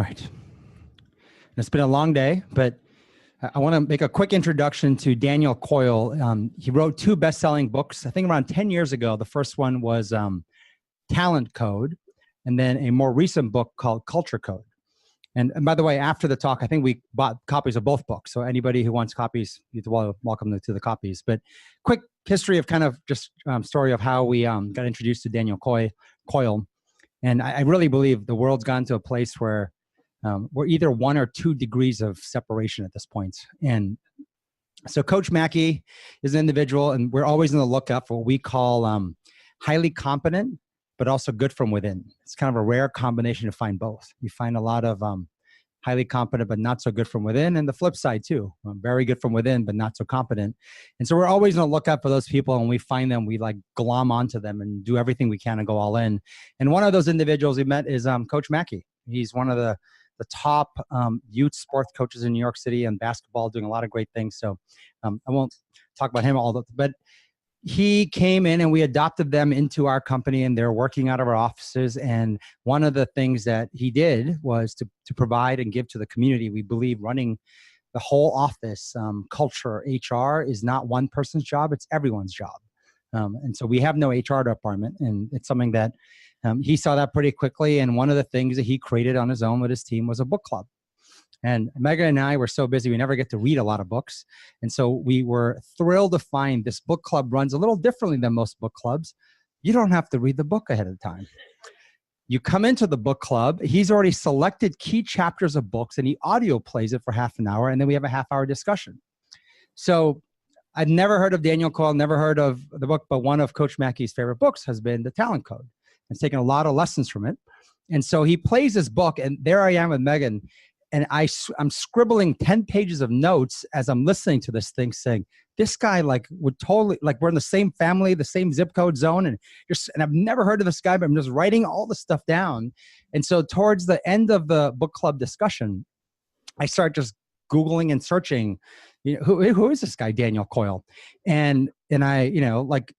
All right. It's been a long day, but I want to make a quick introduction to Daniel Coyle. He wrote 2 best-selling books, I think around 10 years ago. The first one was Talent Code, and then a more recent book called Culture Code. And by the way, after the talk, I think we bought copies of both books. So anybody who wants copies, you're welcome to the copies. But quick history of kind of just story of how we got introduced to Daniel Coyle. And I really believe the world's gone to a place where we're either 1 or 2 degrees of separation at this point. And so Coach Mackey is an individual, and we're always on the lookout for what we call highly competent, but also good from within. It's kind of a rare combination to find both. You find a lot of highly competent, but not so good from within, and the flip side too. Very good from within, but not so competent. And so we're always on the lookout for those people, and we find them, we like glom onto them and do everything we can to go all in. And one of those individuals we met is Coach Mackey. He's one of the top youth sports coaches in New York City and basketball, doing a lot of great things. So I won't talk about him but he came in and we adopted them into our company, and they're working out of our offices. And one of the things that he did was to provide and give to the community. We believe running the whole office, culture, HR is not one person's job, it's everyone's job. And so we have no HR department, and it's something that he saw that pretty quickly. And one of the things that he created on his own with his team was a book club. And Megan and I were so busy, we never get to read a lot of books. And so we were thrilled to find this book club runs a little differently than most book clubs. You don't have to read the book ahead of time. You come into the book club, he's already selected key chapters of books, and he audio plays it for half an hour, and then we have a half-hour discussion. So I'd never heard of Daniel Coyle, never heard of the book, but one of Coach Mackey's favorite books has been The Talent Code. He's taken a lot of lessons from it. And so he plays this book, and there I am with Megan, and I'm scribbling 10 pages of notes as I'm listening to this thing, saying, this guy would totally, we're in the same family, the same zip code zone, and I've never heard of this guy, but I'm just writing all the stuff down. And so towards the end of the book club discussion, I start just Googling and searching, who is this guy, Daniel Coyle? And I,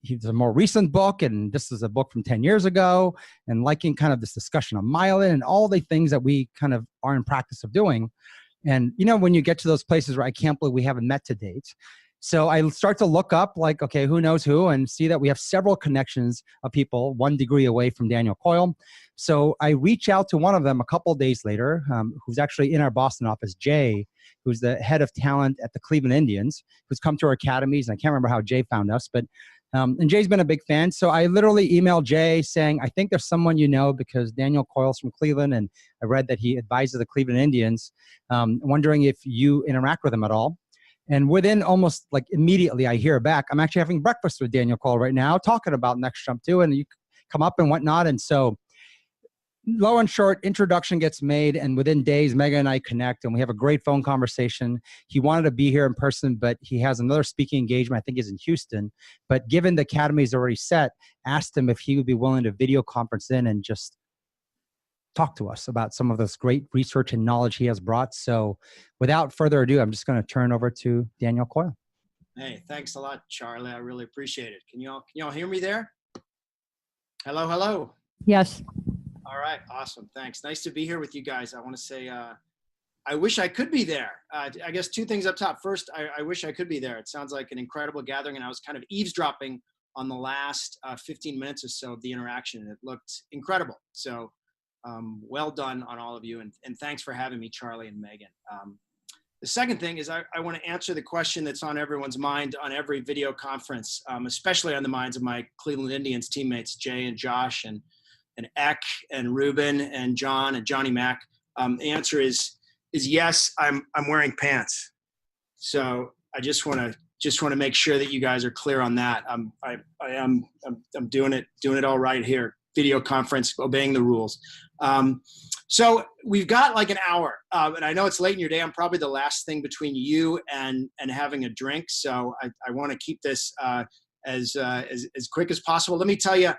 he's a more recent book, and this is a book from 10 years ago, and liking kind of this discussion of myelin and all the things that we kind of are in practice of doing. And, when you get to those places where I can't believe we haven't met to date. So I start to look up okay, who knows who, and see that we have several connections of people 1 degree away from Daniel Coyle. So I reach out to one of them a couple of days later, who's actually in our Boston office, Jay, who's the head of talent at the Cleveland Indians, who's come to our academies. And I can't remember how Jay found us, but and Jay's been a big fan. So I literally emailed Jay saying, I think there's someone because Daniel Coyle's from Cleveland, and I read that he advises the Cleveland Indians, wondering if you interact with him at all. And within almost immediately I hear back, I'm actually having breakfast with Daniel Coyle right now, talking about Next Jump 2, and you come up and whatnot. And so low and short, introduction gets made, and within days, Megan and I connect, and we have a great phone conversation. He wanted to be here in person, but he has another speaking engagement, I think is in Houston. But given the academy is already set, asked him if he would be willing to video conference in and just talk to us about some of this great research and knowledge he has brought. So without further ado, I'm just going to turn over to Daniel Coyle. Hey, thanks a lot, Charlie. I really appreciate it. Can you all hear me there? Hello, hello. Yes. All right, awesome. Thanks. Nice to be here with you guys. I want to say, I wish I could be there. I guess 2 things up top. First, I wish I could be there. It sounds like an incredible gathering, and I was kind of eavesdropping on the last 15 minutes or so of the interaction, and it looked incredible. So well done on all of you, and thanks for having me, Charlie and Megan. The second thing is I want to answer the question that's on everyone's mind on every video conference, especially on the minds of my Cleveland Indians teammates, Jay and Josh and Eck and Ruben and John and Johnny Mack. The answer is yes, I'm wearing pants. So I just want to make sure that you guys are clear on that. I'm doing it all right here. Video conference, obeying the rules. So we've got an hour, and I know it's late in your day. I'm probably the last thing between you and having a drink. So I want to keep this as quick as possible. Let me tell you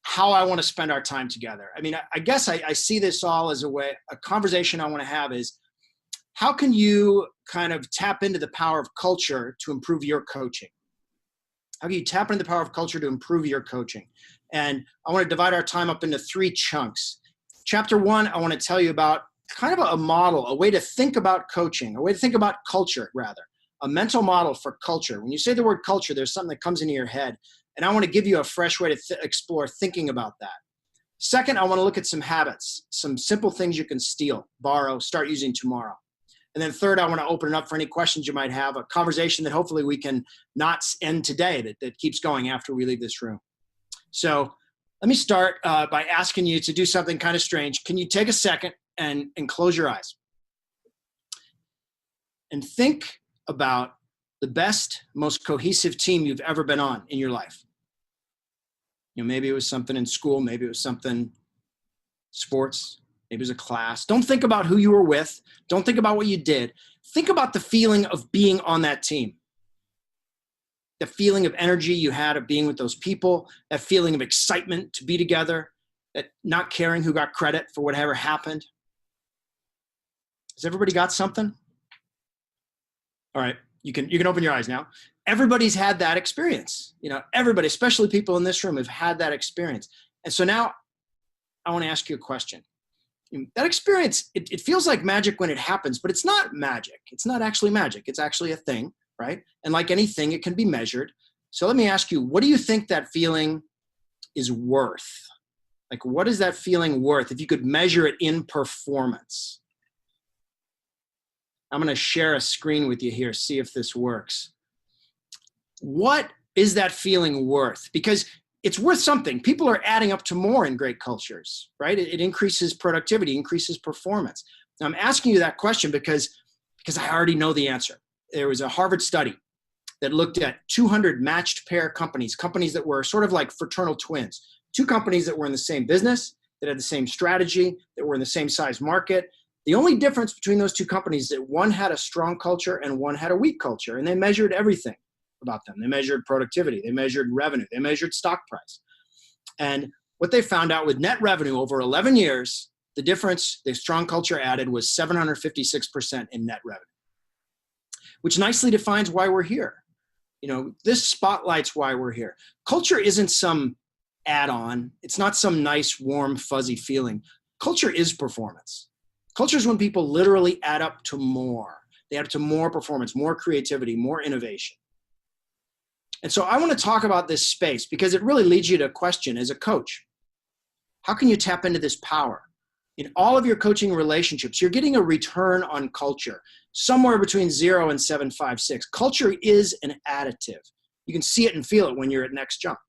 how I want to spend our time together. I mean, I guess I see this all as a conversation I want to have is, how can you kind of tap into the power of culture to improve your coaching? How can you tap into the power of culture to improve your coaching? And I want to divide our time up into 3 chunks. Chapter 1, I want to tell you about kind of a model, a way to think about coaching, a way to think about culture, rather, a mental model for culture. When you say the word culture, there's something that comes into your head, and I want to give you a fresh way to explore thinking about that. Second, I want to look at some habits, some simple things you can steal, borrow, start using tomorrow. And then third, I want to open it up for any questions you might have, a conversation that hopefully we can not end today, that keeps going after we leave this room. So let me start by asking you to do something kind of strange. Can you take a second and close your eyes and think about the best, most cohesive team you've ever been on in your life? You know, maybe it was something in school, maybe it was something sports, maybe it was a class. Don't think about who you were with. Don't think about what you did. Think about the feeling of being on that team. The feeling of energy you had of being with those people, that feeling of excitement to be together, that not caring who got credit for whatever happened. Has everybody got something? All right, you can open your eyes now. Everybody's had that experience. You know, everybody, especially people in this room, have had that experience. And so now I want to ask you a question. That experience, it feels like magic when it happens, but it's not magic. It's not actually magic. It's actually a thing, right? And like anything, it can be measured. So let me ask you, what do you think that feeling is worth? Like, what is that feeling worth if you could measure it in performance? I'm going to share a screen with you here, see if this works. What is that feeling worth? Because it's worth something. People are adding up to more in great cultures, right? It increases productivity, increases performance. Now, I'm asking you that question because I already know the answer. There was a Harvard study that looked at 200 matched pair companies that were sort of like fraternal twins. Two companies that were in the same business, that had the same strategy, that were in the same size market. The only difference between those two companies is that one had a strong culture and one had a weak culture, and they measured everything about them. They measured productivity, they measured revenue, they measured stock price. And what they found out with net revenue over 11 years, the difference the strong culture added was 756% in net revenue, which nicely defines why we're here. You know, this spotlights why we're here. Culture isn't some add-on. It's not some nice, warm, fuzzy feeling. Culture is performance. Culture is when people literally add up to more. They add up to more performance, more creativity, more innovation. And so I want to talk about this space because it really leads you to a question as a coach. How can you tap into this power? In all of your coaching relationships, you're getting a return on culture, somewhere between 0 and 756. Culture is an additive. You can see it and feel it when you're at next jump.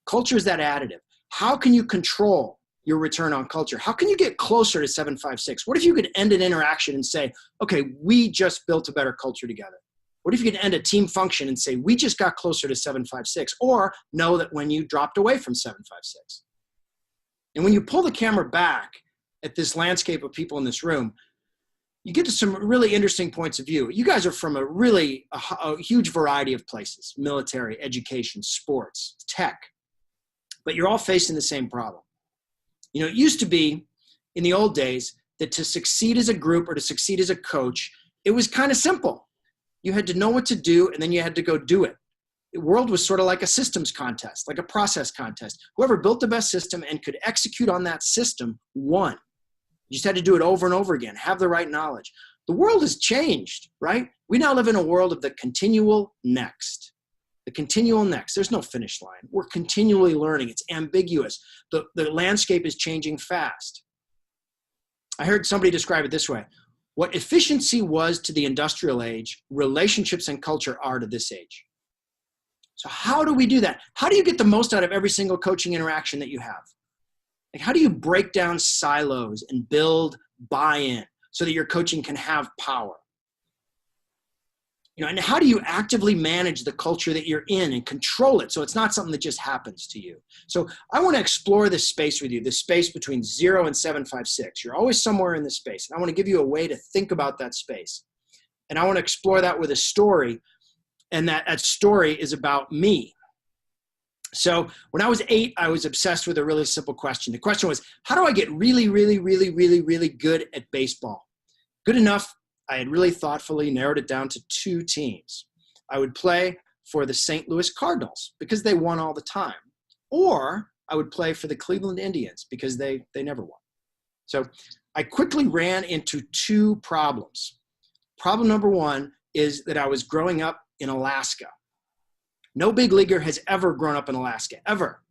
Culture is that additive. How can you control your return on culture? How can you get closer to 756? What if you could end an interaction and say, okay, we just built a better culture together? What if you could end a team function and say, we just got closer to 756, or know that when you dropped away from 756? And when you pull the camera back at this landscape of people in this room, you get to some really interesting points of view. You guys are from a huge variety of places: military, education, sports, tech, but you're all facing the same problem. You know, it used to be in the old days that to succeed as a group or to succeed as a coach, it was kind of simple. You had to know what to do, and then you had to go do it. The world was sort of like a systems contest, like a process contest. Whoever built the best system and could execute on that system won. You just had to do it over and over again, have the right knowledge. The world has changed, right? We now live in a world of the continual next. The continual next. There's no finish line. We're continually learning. It's ambiguous. The landscape is changing fast. I heard somebody describe it this way. What efficiency was to the industrial age, relationships and culture are to this age. So how do we do that? How do you get the most out of every single coaching interaction that you have? Like, how do you break down silos and build buy-in so that your coaching can have power? You know, and how do you actively manage the culture that you're in and control it so it's not something that just happens to you? So I want to explore this space with you, this space between 0 and 756. You're always somewhere in this space. And I want to give you a way to think about that space. And I want to explore that with a story. And that story is about me. So when I was 8, I was obsessed with a really simple question. The question was, how do I get really, really, really, really, really good at baseball? Good enough. I had really thoughtfully narrowed it down to 2 teams. I would play for the St. Louis Cardinals because they won all the time. Or I would play for the Cleveland Indians because they never won. So I quickly ran into two problems. Problem number one is that I was growing up in Alaska. No big leaguer has ever grown up in Alaska, ever.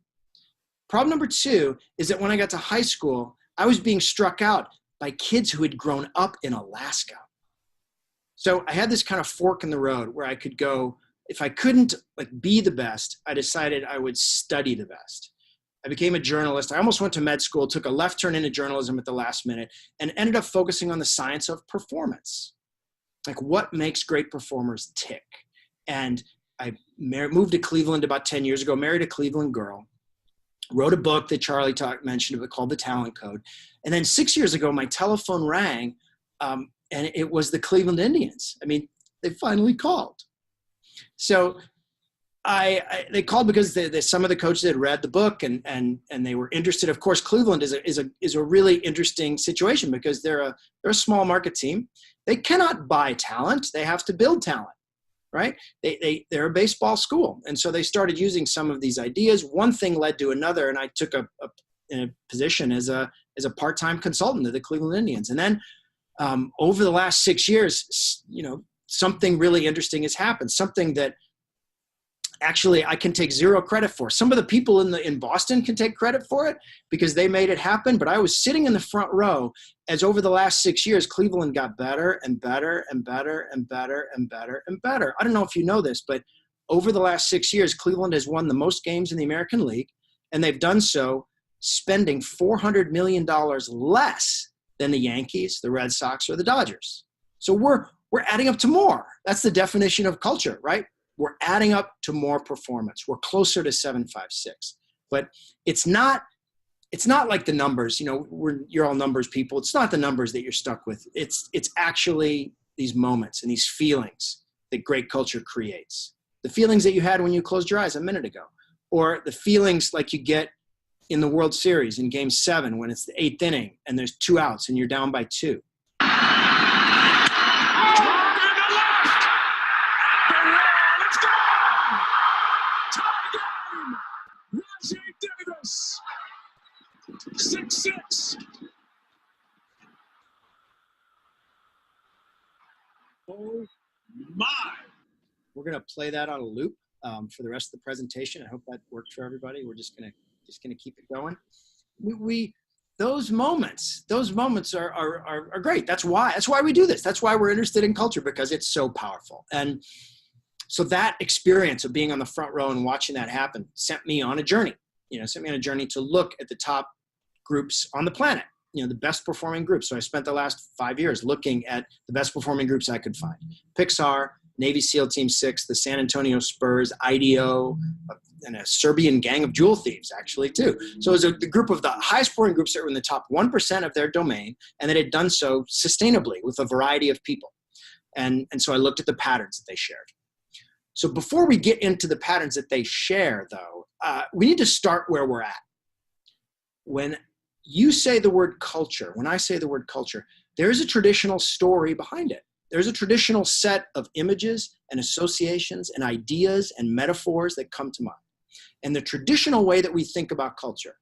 Problem number two is that when I got to high school, I was being struck out by kids who had grown up in Alaska. So I had this kind of fork in the road where I could go, if I couldn't be the best, I decided I would study the best. I became a journalist. I almost went to med school, took a left turn into journalism at the last minute, and ended up focusing on the science of performance. Like what makes great performers tick. And I moved to Cleveland about 10 years ago, married a Cleveland girl, wrote a book that Charlie mentioned called The Talent Code. And then 6 years ago, my telephone rang, and it was the Cleveland Indians. I mean, they finally called. So they called because some of the coaches had read the book and they were interested. Of course, Cleveland is a really interesting situation because they're a small market team. They cannot buy talent. They have to build talent, right? They're a baseball school. And so they started using some of these ideas. One thing led to another. And I took a position as a part-time consultant to the Cleveland Indians. And then over the last 6 years, something really interesting has happened. Something that actually I can take zero credit for. Some of the people in Boston can take credit for it because they made it happen. But I was sitting in the front row as over the last 6 years, Cleveland got better and better and better and better and better and better. I don't know if you know this, but over the last 6 years, Cleveland has won the most games in the American League, and they've done so spending $400 million less than the Yankees, the Red Sox, or the Dodgers. So we're adding up to more. That's the definition of culture, right? We're adding up to more performance. We're closer to 756. But it's not like the numbers, you're all numbers people. It's not the numbers that you're stuck with. It's actually these moments and these feelings that great culture creates. The feelings that you had when you closed your eyes a minute ago, or the feelings like you get in the World Series in Game 7 when it's the 8th inning and there's 2 outs and you're down by 2. Davis, 6-6. Oh my! We're gonna play that on a loop for the rest of the presentation. I hope that worked for everybody. We're just gonna keep it going. Those moments are great. That's why we do this. That's why we're interested in culture, because it's so powerful. And so that experience of being on the front row and watching that happen sent me on a journey. Sent me on a journey to look at the top groups on the planet, the best performing groups. So I spent the last 5 years looking at the best performing groups I could find. Pixar, Navy SEAL Team 6, the San Antonio Spurs, IDEO, and a Serbian gang of jewel thieves, actually, too. So it was the group of the highest performing groups that were in the top 1% of their domain, and that had done so sustainably with a variety of people. And so I looked at the patterns that they shared. So before we get into the patterns that they share, though, we need to start where we're at. When you say the word culture, when I say the word culture, there's a traditional story behind it. There's a traditional set of images and associations and ideas and metaphors that come to mind. And the traditional way that we think about culture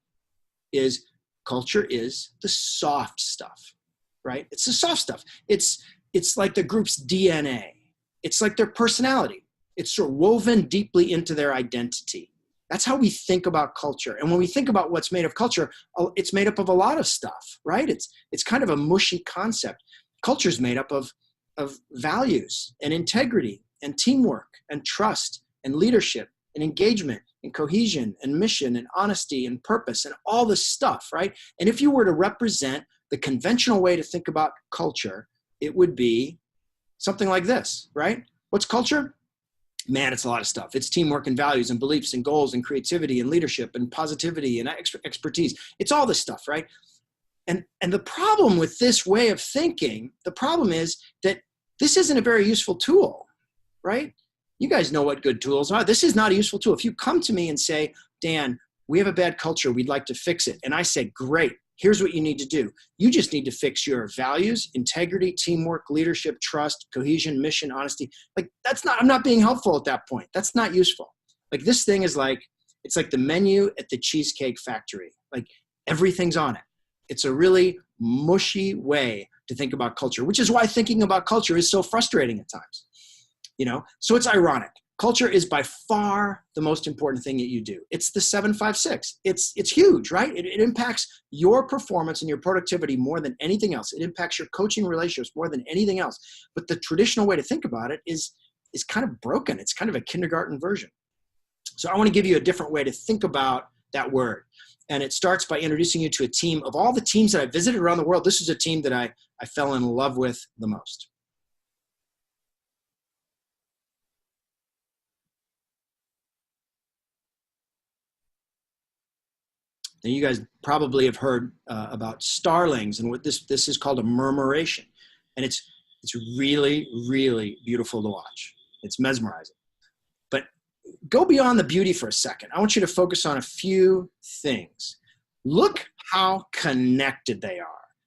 is the soft stuff, right? It's the soft stuff. It's like the group's DNA. It's like their personality. It's sort of woven deeply into their identity. That's how we think about culture. And when we think about what's made of culture, it's made up of a lot of stuff, right? It's kind of a mushy concept. Culture is made up of values and integrity and teamwork and trust and leadership and engagement and cohesion and mission and honesty and purpose and all this stuff, right? And if you were to represent the conventional way to think about culture, it would be something like this, right? What's culture? Man, it's a lot of stuff. It's teamwork and values and beliefs and goals and creativity and leadership and positivity and expertise. It's all this stuff, right? And the problem with this way of thinking, the problem is that this isn't a very useful tool, right? You guys know what good tools are. This is not a useful tool. If you come to me and say, Dan, we have a bad culture, we'd like to fix it. And I say, great, here's what you need to do. You just need to fix your values, integrity, teamwork, leadership, trust, cohesion, mission, honesty. I'm not being helpful at that point. That's not useful. This thing is it's like the menu at the Cheesecake Factory. Everything's on it. It's a really mushy way to think about culture, which is why thinking about culture is so frustrating at times. So it's ironic. Culture is by far the most important thing that you do. It's the 756. It's huge, right? It impacts your performance and your productivity more than anything else. It impacts your coaching relationships more than anything else. But the traditional way to think about it is kind of broken. It's kind of a kindergarten version. So I want to give you a different way to think about that word. And it starts by introducing you to a team. Of all the teams that I visited around the world, this is a team that I fell in love with the most. Now, you guys probably have heard about starlings and what this is called a murmuration. And it's really, really beautiful to watch. It's mesmerizing. But go beyond the beauty for a second. I want you to focus on a few things. Look how connected they are.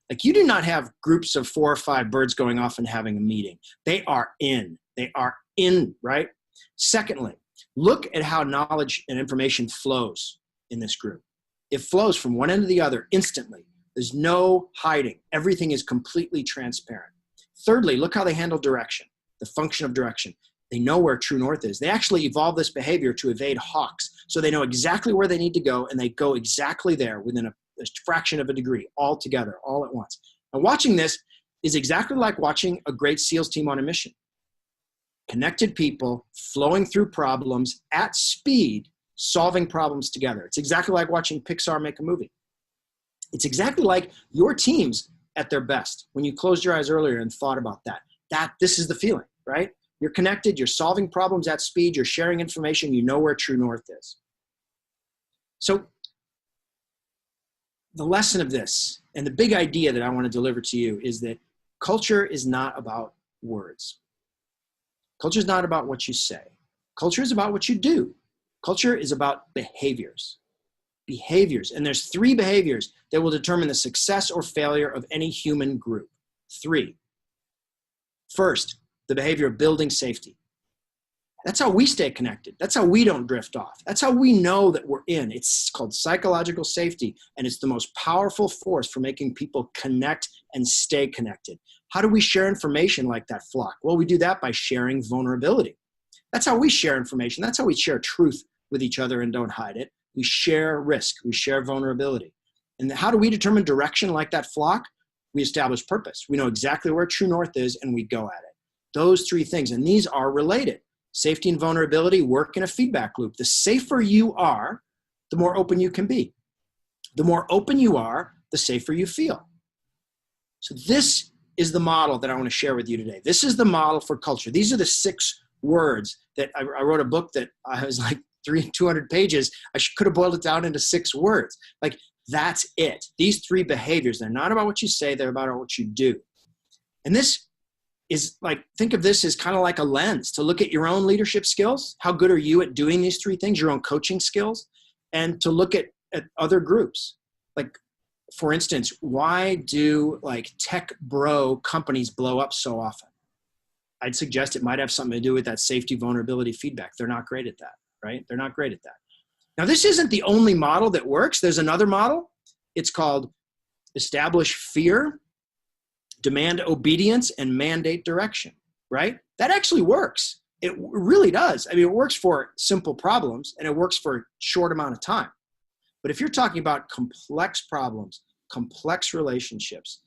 Like, you do not have groups of 4 or 5 birds going off and having a meeting. They are in, right? Secondly, look at how knowledge and information flows in this group. It flows from one end to the other instantly. There's no hiding. Everything is completely transparent. Thirdly, look how they handle direction, the function of direction. They know where true north is. They actually evolve this behavior to evade hawks. So they know exactly where they need to go, and they go exactly there within a fraction of a degree, all together, all at once. And watching this is exactly like watching a great SEALs team on a mission. Connected people flowing through problems at speed, solving problems together. It's exactly like watching Pixar make a movie. It's exactly like your teams at their best. When you closed your eyes earlier and thought about that, this is the feeling, right? You're connected, you're solving problems at speed, you're sharing information, you know where true north is. So the lesson of this, and the big idea that I want to deliver to you, is that culture is not about words. Culture is not about what you say. Culture is about what you do. Culture is about behaviors. And there's 3 behaviors that will determine the success or failure of any human group. 3. First, the behavior of building safety. That's how we stay connected. That's how we don't drift off. That's how we know that we're in. It's called psychological safety, and it's the most powerful force for making people connect and stay connected. How do we share information like that flock? Well, we do that by sharing vulnerability. That's how we share information. That's how we share truth with each other and don't hide it. We share risk. We share vulnerability. And how do we determine direction like that flock? We establish purpose. We know exactly where true north is, and we go at it. Those 3 things, and these are related. Safety and vulnerability work in a feedback loop. The safer you are, the more open you can be. The more open you are, the safer you feel. So this is the model that I want to share with you today. This is the model for culture. These are the 6 words that I wrote a book that I was like 200 pages. I could have boiled it down into 6 words. Like, that's it. These 3 behaviors, they're not about what you say, they're about what you do. And this is like, think of this as kind of like a lens to look at your own leadership skills. How good are you at doing these 3 things, your own coaching skills, and to look at other groups. Like, for instance, why do like tech bro companies blow up so often? I'd suggest it might have something to do with that safety, vulnerability, feedback. They're not great at that, right? They're not great at that. Now, this isn't the only model that works. There's another model. It's called establish fear, demand obedience, and mandate direction, right? That actually works. It really does. I mean, it works for simple problems, and it works for a short amount of time. But if you're talking about complex problems, complex relationships,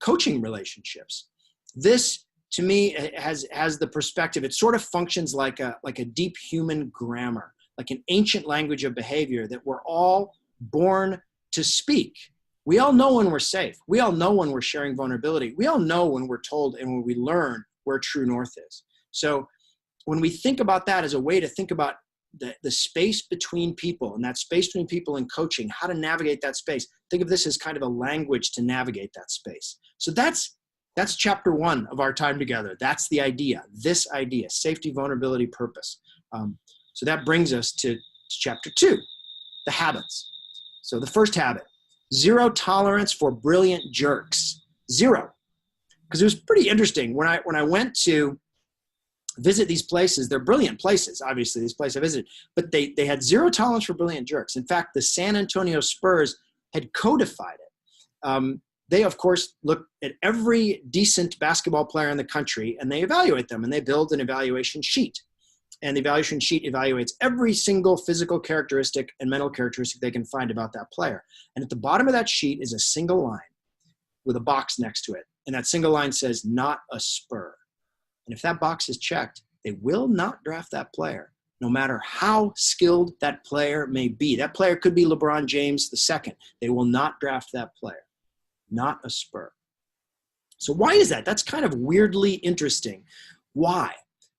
coaching relationships, this, to me, has the perspective. It sort of functions like a deep human grammar, like an ancient language of behavior that we're all born to speak. We all know when we're safe. We all know when we're sharing vulnerability. We all know when we're told and when we learn where true north is. So when we think about that as a way to think about the space between people, and that space between people in coaching, how to navigate that space, think of this as kind of a language to navigate that space. So that's chapter 1 of our time together. That's the idea, this idea, safety, vulnerability, purpose. So that brings us to chapter 2, the habits. So the first habit, 0 tolerance for brilliant jerks. 0. Because it was pretty interesting when I went to visit these places. They're brilliant places, obviously, this place I visited, but they had 0 tolerance for brilliant jerks. In fact, the San Antonio Spurs had codified it. they of course look at every decent basketball player in the country and they evaluate them, and they build an evaluation sheet. And the evaluation sheet evaluates every single physical characteristic and mental characteristic they can find about that player. And at the bottom of that sheet is a single line with a box next to it. And that single line says, not a Spur. And if that box is checked, they will not draft that player, no matter how skilled that player may be. That player could be LeBron James II. They will not draft that player. Not a Spur. So why is that? That's kind of weirdly interesting. Why?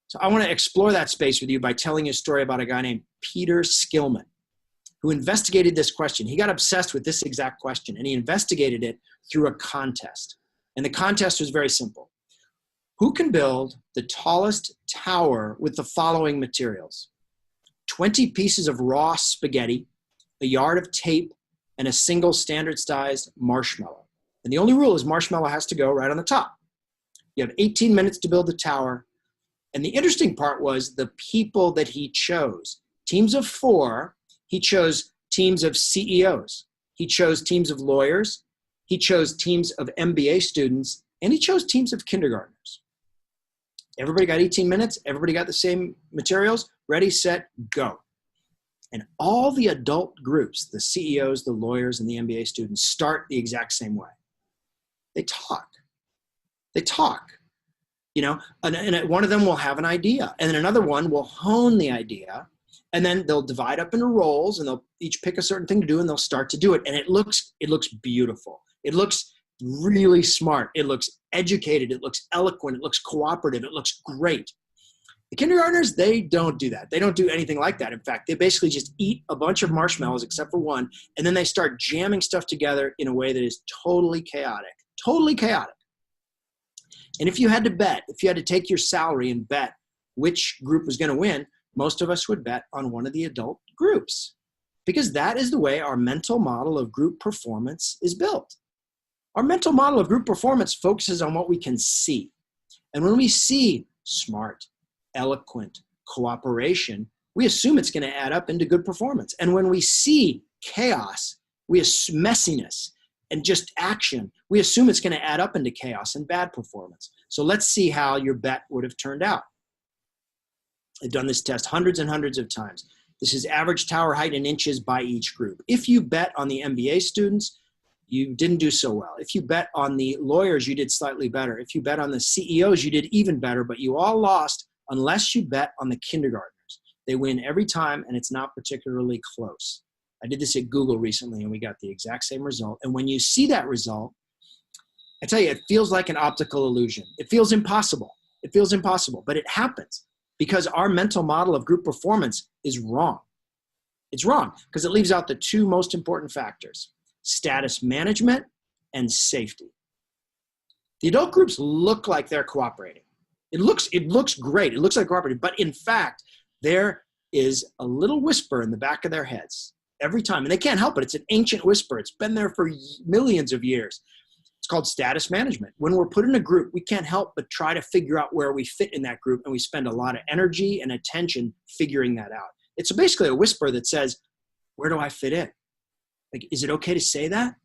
So I want to explore that space with you by telling you a story about a guy named Peter Skillman, who investigated this question. He got obsessed with this exact question, and he investigated it through a contest. And the contest was very simple. Who can build the tallest tower with the following materials? 20 pieces of raw spaghetti, a yard of tape, and a single standard-sized marshmallow. And the only rule is marshmallow has to go right on the top. You have 18 minutes to build the tower. And the interesting part was the people that he chose. Teams of 4, he chose teams of CEOs. He chose teams of lawyers. He chose teams of MBA students. And he chose teams of kindergartners. Everybody got 18 minutes. Everybody got the same materials. Ready, set, go. And all the adult groups, the CEOs, the lawyers, and the MBA students, start the exact same way. They talk. They talk. You know, and one of them will have an idea, and then another one will hone the idea, and then they'll divide up into roles, and they'll each pick a certain thing to do, and they'll start to do it. And it looks beautiful. It looks really smart. It looks educated. It looks eloquent. It looks cooperative. It looks great. The kindergartners, they don't do that. They don't do anything like that. In fact, they basically just eat a bunch of marshmallows except for one, and then they start jamming stuff together in a way that is totally chaotic. Totally chaotic. And if you had to bet, if you had to take your salary and bet which group was going to win, most of us would bet on one of the adult groups, because that is the way our mental model of group performance is built. Our mental model of group performance focuses on what we can see. And when we see smart, eloquent, cooperation, we assume it's going to add up into good performance. And when we see chaos, we assume messiness, and just action, we assume it's going to add up into chaos and bad performance. So let's see how your bet would have turned out. I've done this test hundreds and hundreds of times. This is average tower height in inches by each group. If you bet on the MBA students, you didn't do so well. If you bet on the lawyers, you did slightly better. If you bet on the CEOs, you did even better, but you all lost unless you bet on the kindergartners. They win every time, and it's not particularly close. I did this at Google recently, and we got the exact same result. And when you see that result, I tell you, it feels like an optical illusion. It feels impossible. It feels impossible, but it happens because our mental model of group performance is wrong. It's wrong because it leaves out the two most important factors: status management and safety. The adult groups look like they're cooperating. It looks great. It looks like cooperating, but in fact, there is a little whisper in the back of their heads every time, and they can't help it. It's an ancient whisper. It's been there for millions of years. It's called status management. When we're put in a group, we can't help but try to figure out where we fit in that group, and we spend a lot of energy and attention figuring that out. It's basically a whisper that says, where do I fit in? Like, is it okay to say that?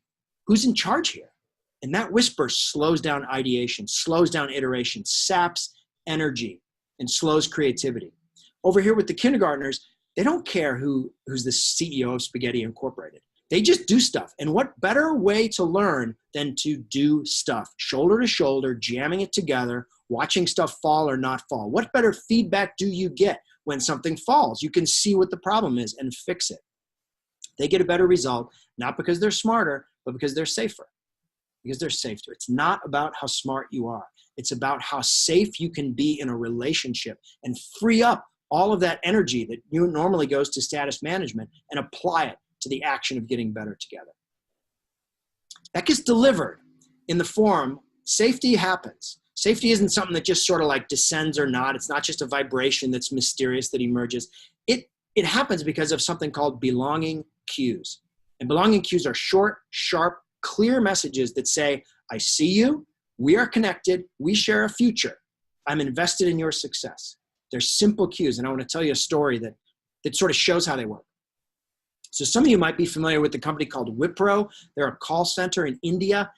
Who's in charge here? And that whisper slows down ideation, slows down iteration, saps energy, and slows creativity. Over here with the kindergartners, they don't care who's the CEO of Spaghetti Incorporated. They just do stuff. And what better way to learn than to do stuff, shoulder to shoulder, jamming it together, watching stuff fall or not fall? What better feedback do you get when something falls? You can see what the problem is and fix it. They get a better result, not because they're smarter, but because they're safer. Because they're safer. It's not about how smart you are. It's about how safe you can be in a relationship and free up all of that energy that normally goes to status management and apply it to the action of getting better together. That gets delivered in the form, safety happens. Safety isn't something that just sort of like descends or not. It's not just a vibration that's mysterious that emerges. It happens because of something called belonging cues. And belonging cues are short, sharp, clear messages that say, I see you, we are connected, we share a future, I'm invested in your success. They're simple cues, and I want to tell you a story that sort of shows how they work. So some of you might be familiar with the company called Wipro. They're a call center in India.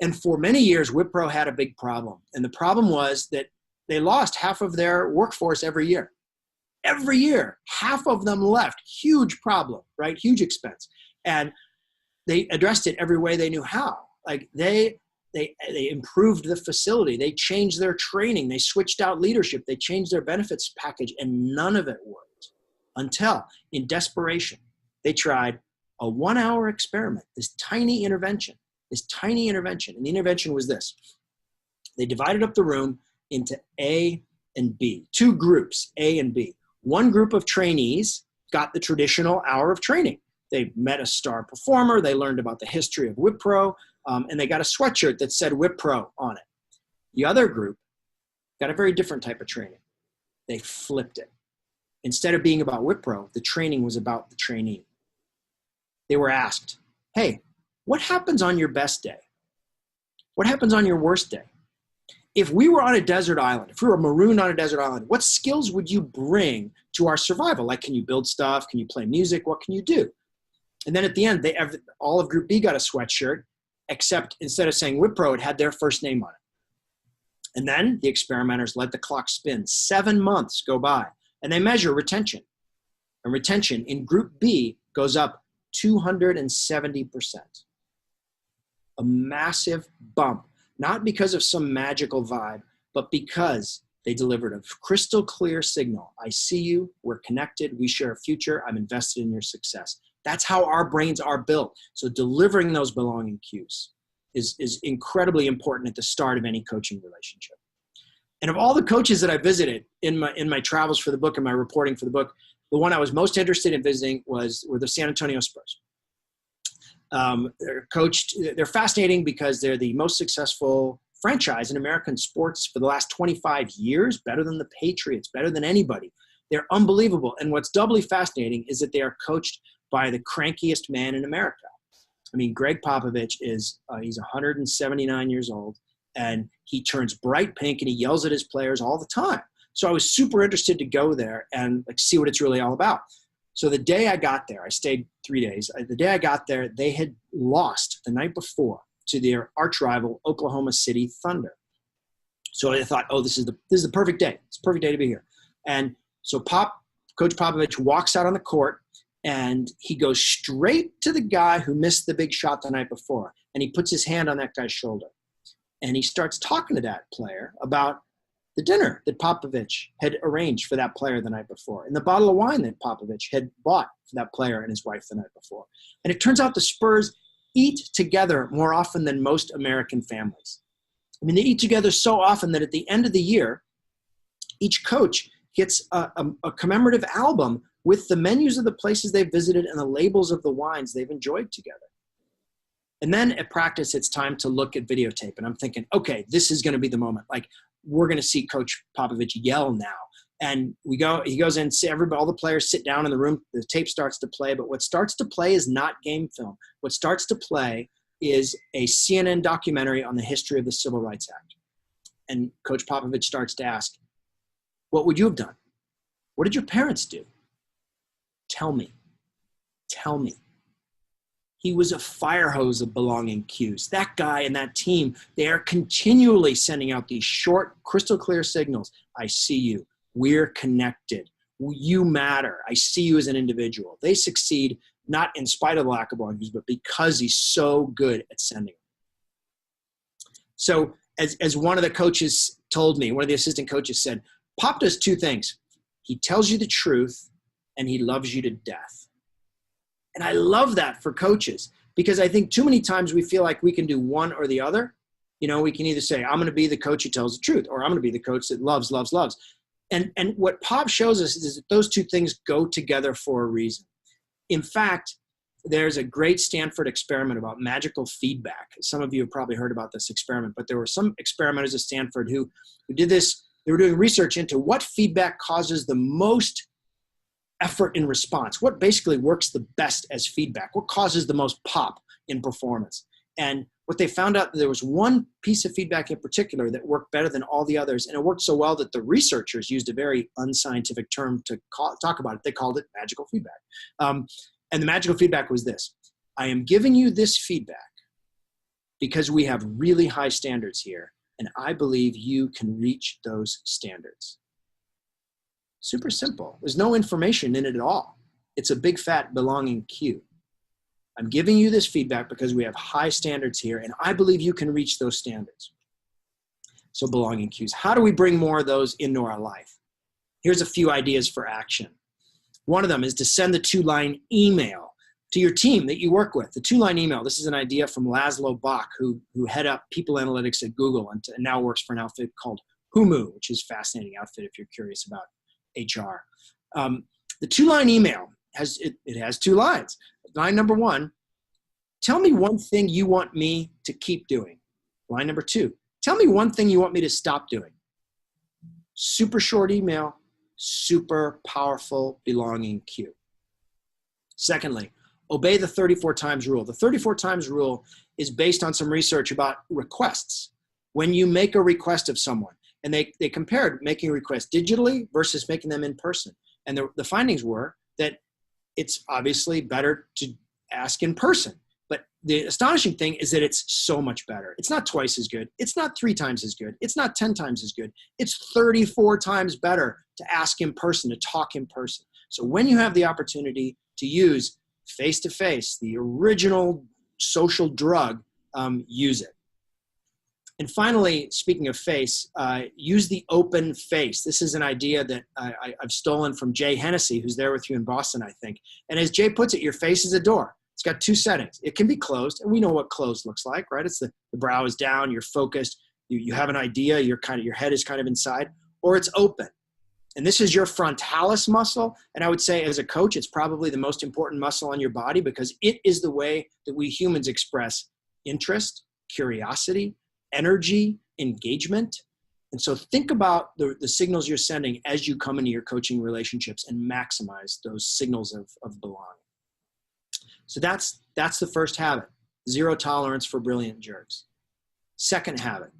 And for many years, Wipro had a big problem. And the problem was that they lost half of their workforce every year. Every year, half of them left. Huge problem, right? Huge expense. And they addressed it every way they knew how. Like they improved the facility. They changed their training. They switched out leadership. They changed their benefits package, and none of it worked until, in desperation, they tried a 1-hour experiment, this tiny intervention. And the intervention was this. They divided up the room into A and B, 2 groups, A and B. One group of trainees got the traditional hour of training. They met a star performer. They learned about the history of Wipro, and they got a sweatshirt that said Wipro on it. The other group got a very different type of training. They flipped it. Instead of being about Wipro, the training was about the trainee. They were asked, hey, what happens on your best day? What happens on your worst day? If we were on a desert island, if we were marooned on a desert island, what skills would you bring to our survival? Like, can you build stuff? Can you play music? What can you do? And then at the end, all of Group B got a sweatshirt, except instead of saying Wipro, it had their first name on it. And then the experimenters let the clock spin. 7 months go by, and they measure retention. And retention in Group B goes up 270%. A massive bump, not because of some magical vibe, but because they delivered a crystal clear signal. I see you, we're connected, we share a future, I'm invested in your success. That's how our brains are built. So delivering those belonging cues is incredibly important at the start of any coaching relationship. And of all the coaches that I visited in my travels for the book and my reporting for the book, the one I was most interested in visiting were the San Antonio Spurs. They're fascinating because they're the most successful franchise in American sports for the last 25 years, better than the Patriots, better than anybody. They're unbelievable. And what's doubly fascinating is that they are coached by the crankiest man in America. I mean, Greg Popovich he's 179 years old, and he turns bright pink and he yells at his players all the time. So I was super interested to go there and see what it's really all about. So the day I got there, I stayed 3 days. The day I got there, they had lost the night before to their arch rival, Oklahoma City Thunder. So I thought, oh, this is the perfect day. It's a perfect day to be here. And so Coach Popovich walks out on the court, and he goes straight to the guy who missed the big shot the night before, and he puts his hand on that guy's shoulder. And he starts talking to that player about the dinner that Popovich had arranged for that player the night before, and the bottle of wine that Popovich had bought for that player and his wife the night before. And it turns out the Spurs eat together more often than most American families. I mean, they eat together so often that at the end of the year, each coach gets a commemorative album with the menus of the places they've visited and the labels of the wines they've enjoyed together. And then at practice, it's time to look at videotape. And I'm thinking, okay, this is going to be the moment. Like, we're going to see Coach Popovich yell now. And he goes in, all the players sit down in the room, the tape starts to play. But what starts to play is not game film. What starts to play is a CNN documentary on the history of the Civil Rights Act. And Coach Popovich starts to ask, what would you have done? What did your parents do? Tell me. Tell me. He was a fire hose of belonging cues. That guy and that team, they are continually sending out these short, crystal clear signals. I see you. We're connected. You matter. I see you as an individual. They succeed not in spite of the lack of belonging cues, but because he's so good at sending them. So as one of the coaches told me, one of the assistant coaches said, Pop does 2 things. He tells you the truth, and he loves you to death. And I love that for coaches, because I think too many times we feel like we can do one or the other. You know, we can either say, I'm going to be the coach who tells the truth, or I'm going to be the coach that loves, loves, loves. And what Pop shows us is that those 2 things go together for a reason. In fact, there's a great Stanford experiment about magical feedback. Some of you have probably heard about this experiment, but there were some experimenters at Stanford who did this. They were doing research into what feedback causes the most effort in response, what basically works the best as feedback, what causes the most pop in performance. And what they found out, there was one piece of feedback in particular that worked better than all the others, and it worked so well that the researchers used a very unscientific term to talk about it. They called it magical feedback. And the magical feedback was this: I am giving you this feedback, because we have really high standards here, and I believe you can reach those standards. Super simple. There's no information in it at all. It's a big fat belonging cue. I'm giving you this feedback because we have high standards here, and I believe you can reach those standards. So belonging cues. How do we bring more of those into our life? Here's a few ideas for action. One of them is to send the 2-line email to your team that you work with. The 2-line email, this is an idea from Laszlo Bock, who head up people analytics at Google and now works for an outfit called Humu, which is a fascinating outfit if you're curious about HR. The 2-line email has 2 lines. Line number 1, tell me one thing you want me to keep doing. Line number 2, tell me one thing you want me to stop doing. Super short email, super powerful belonging cue. Secondly, obey the 34 times rule. The 34 times rule is based on some research about requests. When you make a request of someone, and they compared making a request digitally versus making them in person. And the findings were that it's obviously better to ask in person. But the astonishing thing is that it's so much better. It's not twice as good. It's not 3 times as good. It's not 10 times as good. It's 34 times better to ask in person, to talk in person. So when you have the opportunity to use face-to-face, the original social drug, use it. And finally, speaking of face, use the open face. This is an idea that I've stolen from Jay Hennessy, who's there with you in Boston, I think. And as Jay puts it, your face is a door. It's got 2 settings. It can be closed, and we know what closed looks like, right? It's the brow is down, you're focused, you have an idea, your head is kind of inside, or it's open. And this is your frontalis muscle. And I would say as a coach, it's probably the most important muscle on your body because it is the way that we humans express interest, curiosity, energy, engagement. And so think about the signals you're sending as you come into your coaching relationships and maximize those signals of belonging. So that's the first habit, 0 tolerance for brilliant jerks. Second habit,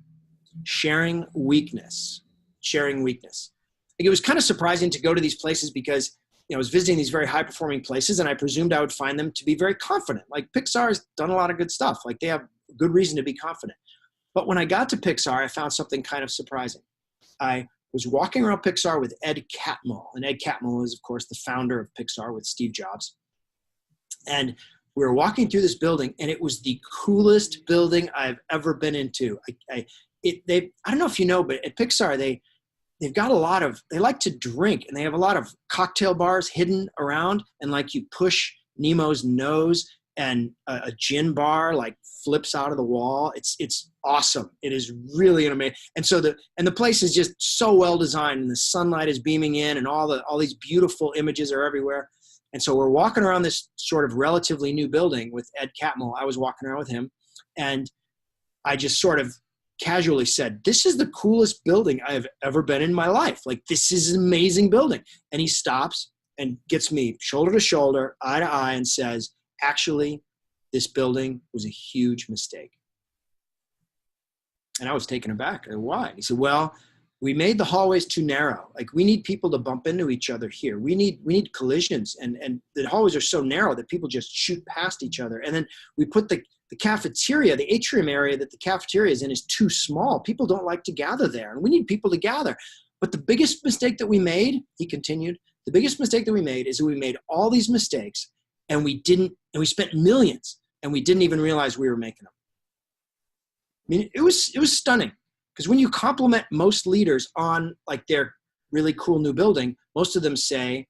sharing weakness. Sharing weakness. It was kind of surprising to go to these places because I was visiting these very high-performing places, and I presumed I would find them to be very confident. Like Pixar's done a lot of good stuff. Like they have good reason to be confident. But when I got to Pixar, I found something kind of surprising. I was walking around Pixar with Ed Catmull, and Ed Catmull is, of course, the founder of Pixar with Steve Jobs. And we were walking through this building, and it was the coolest building I've ever been into. I don't know if you know, but at Pixar, they've got they like to drink, and they have a lot of cocktail bars hidden around, and like you push Nemo's nose, and a gin bar like flips out of the wall. It's awesome. It is really amazing. And so the place is just so well designed, and the sunlight is beaming in, and all these beautiful images are everywhere. And so we're walking around this sort of relatively new building with Ed Catmull. I was walking around with him, and I just sort of casually said, "This is the coolest building I have ever been in my life. Like, this is an amazing building." And he stops and gets me shoulder to shoulder, eye to eye, and says, "Actually, this building was a huge mistake." And I was taken aback. Why? He said, "Well, we made the hallways too narrow. Like, we need people to bump into each other here. We need collisions, and the hallways are so narrow that people just shoot past each other. And then we put the cafeteria, the atrium area that the cafeteria is in, is too small. People don't like to gather there, and we need people to gather. But the biggest mistake that we made," he continued, "the biggest mistake that we made is that we made all these mistakes, and we spent millions, and we didn't even realize we were making them." I mean, it was stunning, because when you compliment most leaders on like their really cool new building, most of them say,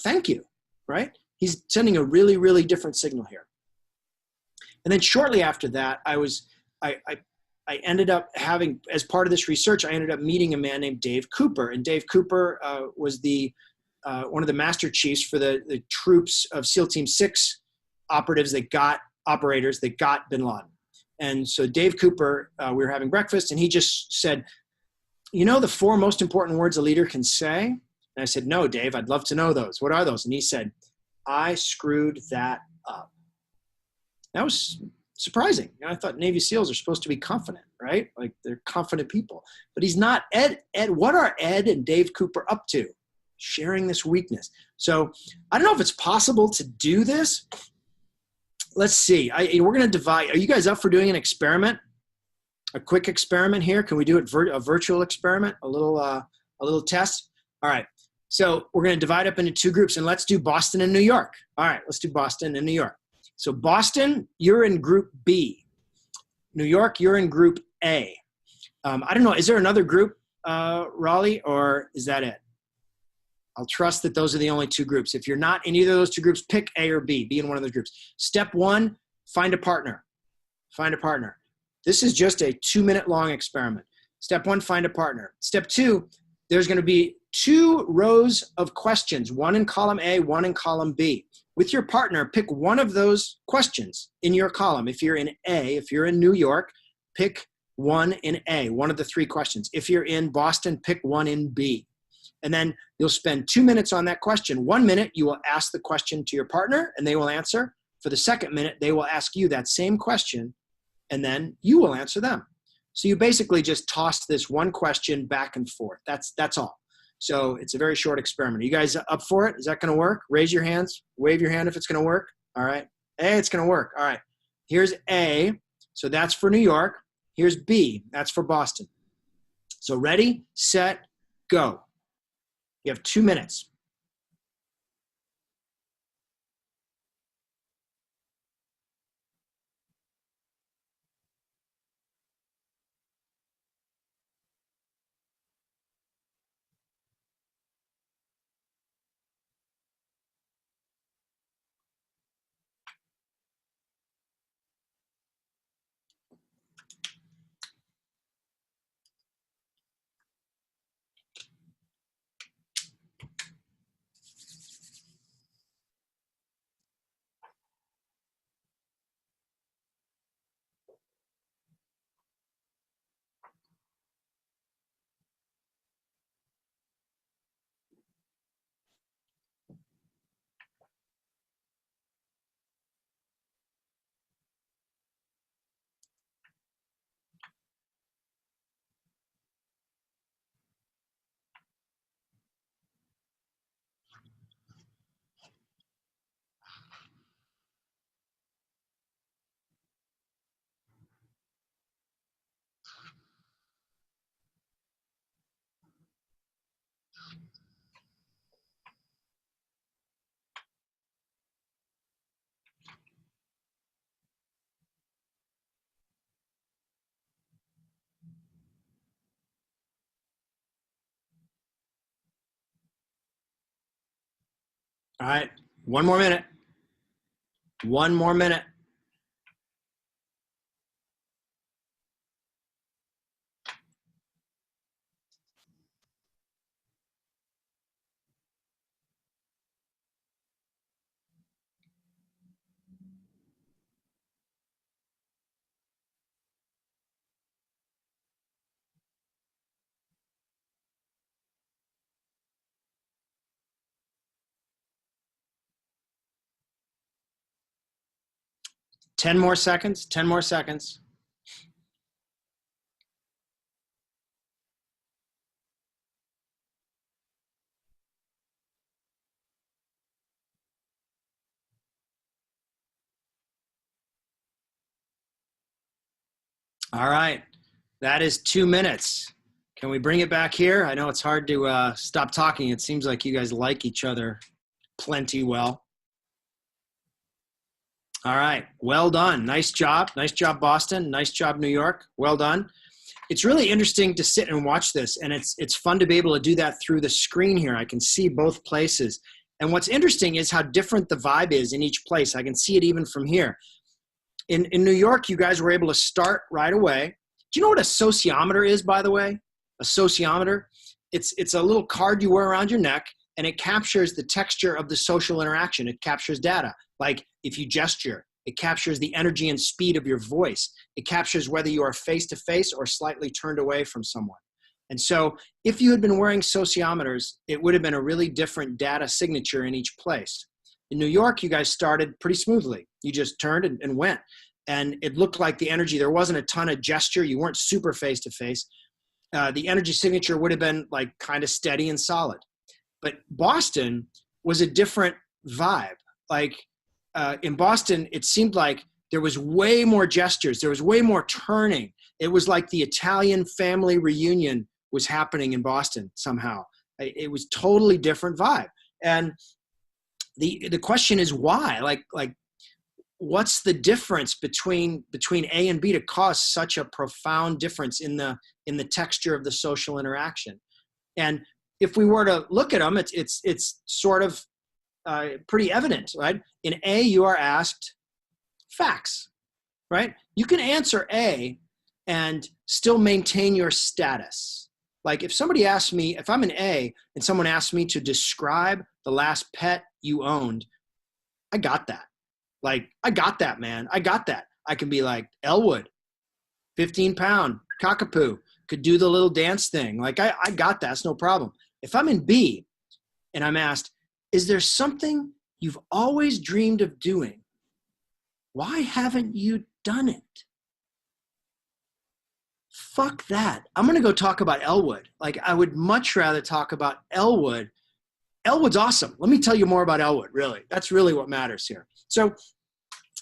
"Thank you," right? He's sending a really, really different signal here. And then shortly after that, I ended up having, as part of this research, I ended up meeting a man named Dave Cooper. And Dave Cooper was one of the master chiefs for the troops of SEAL Team 6 operators that got bin Laden. And so Dave Cooper, we were having breakfast, and he just said, "The 4 most important words a leader can say?" And I said, "No, Dave, I'd love to know those. What are those?" And he said, "I screwed that up." That was surprising. I thought Navy SEALs are supposed to be confident, right? Like, they're confident people. But he's not. Ed, what are Ed and Dave Cooper up to? Sharing this weakness. So I don't know if it's possible to do this let's see. We're going to divide. Are you guys up for doing an experiment? A quick experiment here? Can we do it a virtual experiment? A little test? All right. So we're going to divide up into two groups, and let's do Boston and New York. All right, let's do Boston and New York. So Boston, you're in group B. New York, you're in group A. I don't know. Is there another group, Raleigh, or is that it? I'll trust that those are the only two groups. If you're not in either of those two groups, pick A or B. Be in one of those groups. Step one, find a partner. Find a partner. This is just a 2-minute long experiment. Step one, find a partner. Step two, there's going to be 2 rows of questions, one in column A, one in column B. With your partner, pick one of those questions in your column. If you're in A, if you're in New York, pick one in A, one of the 3 questions. If you're in Boston, pick one in B. And then you'll spend 2 minutes on that question. 1 minute, you will ask the question to your partner, and they will answer. For the second minute, they will ask you that same question, and then you will answer them. So you basically just toss this one question back and forth. That's all. So it's a very short experiment. Are you guys up for it? Is that going to work? Raise your hands. Wave your hand if it's going to work. All right. A, it's going to work. All right. Here's A. So that's for New York. Here's B. That's for Boston. So ready, set, go. You have 2 minutes. All right. 1 more minute. 1 more minute. Ten more seconds. 10 more seconds. All right. That is 2 minutes. Can we bring it back here? I know it's hard to stop talking. It seems like you guys like each other plenty well. All right. Well done. Nice job. Nice job, Boston. Nice job, New York. Well done. It's really interesting to sit and watch this, and it's fun to be able to do that through the screen here. I can see both places. And what's interesting is how different the vibe is in each place. I can see it even from here. In New York, you guys were able to start right away. Do you know what a sociometer is, by the way? A sociometer? It's a little card you wear around your neck, and it captures the texture of the social interaction. It captures data. Like if you gesture, it captures the energy and speed of your voice. It captures whether you are face-to-face or slightly turned away from someone. And so if you had been wearing sociometers, it would have been a really different data signature in each place. In New York, you guys started pretty smoothly. You just turned and went. And it looked like the energy, there wasn't a ton of gesture. You weren't super face-to-face. The energy signature would have been like kind of steady and solid. But Boston was a different vibe. Like in Boston, it seemed like there was way more gestures. There was way more turning. It was like the Italian family reunion was happening in Boston somehow. It was totally different vibe. And the question is why? Like, what's the difference between A and B to cause such a profound difference in the texture of the social interaction? And if we were to look at them, it's sort of pretty evident, right? In A, you are asked facts, right? You can answer A and still maintain your status. Like if somebody asks me, if I'm an A and someone asks me to describe the last pet you owned, I got that. Like, I got that, man. I got that. I can be like, Elwood, 15-pound, cockapoo, could do the little dance thing. Like, I got that. It's no problem. If I'm in B and I'm asked, is there something you've always dreamed of doing? Why haven't you done it? Fuck that. I'm going to go talk about Elwood. Like, I would much rather talk about Elwood. Elwood's awesome. Let me tell you more about Elwood, really. That's really what matters here. So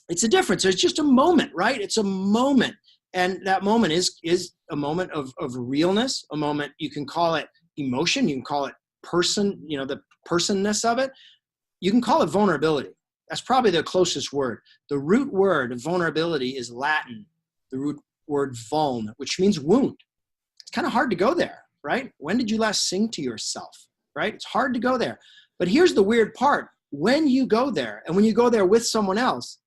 it's a difference. It's just a moment, right? It's a moment. And that moment is a moment of realness, a moment, you can call it emotion, you can call it person, the personness of it. You can call it vulnerability. That's probably the closest word. The root word of vulnerability is Latin, the root word vuln, which means wound. It's kind of hard to go there, right? When did you last sing to yourself, right? It's hard to go there. But here's the weird part. When you go there, and when you go there with someone else,